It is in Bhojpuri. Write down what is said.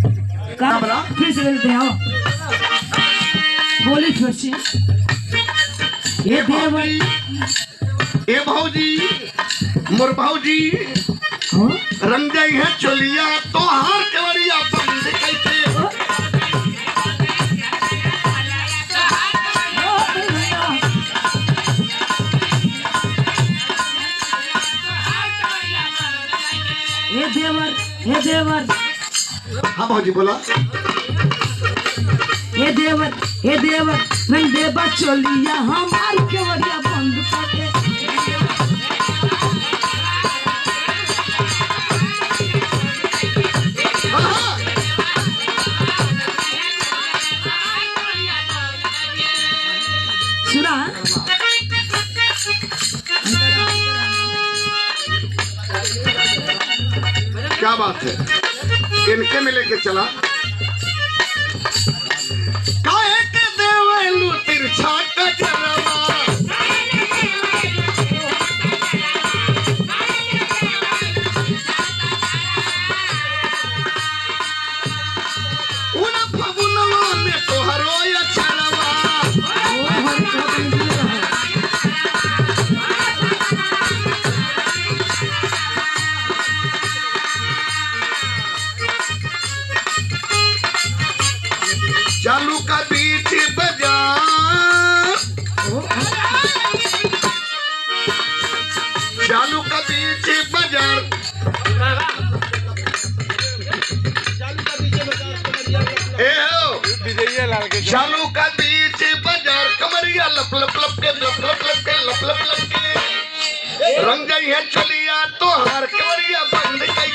फिर से बोलते हैं बोली फिर से ये देवर ए भौजी मोर भौजी रंग जाई है चलिया तो हार केवड़िया बंद कैसे हे देवर हाँ भौजी बोला हे देवर रंग देवा चलिया हमार केवड़िया बंद करके सुना क्या बात है इनके में लेके चला काहे के देवलू तिरछा कचरवा उन फगुनवा में तोहरो अचरवा चालू का बीच बाजार चालू का बीच बाजार चालू का बीच बाजार कमरिया लप लप लप के लप लप लप के लप लप लप के रंग गई है चलिया तो हार कमरिया बंद कई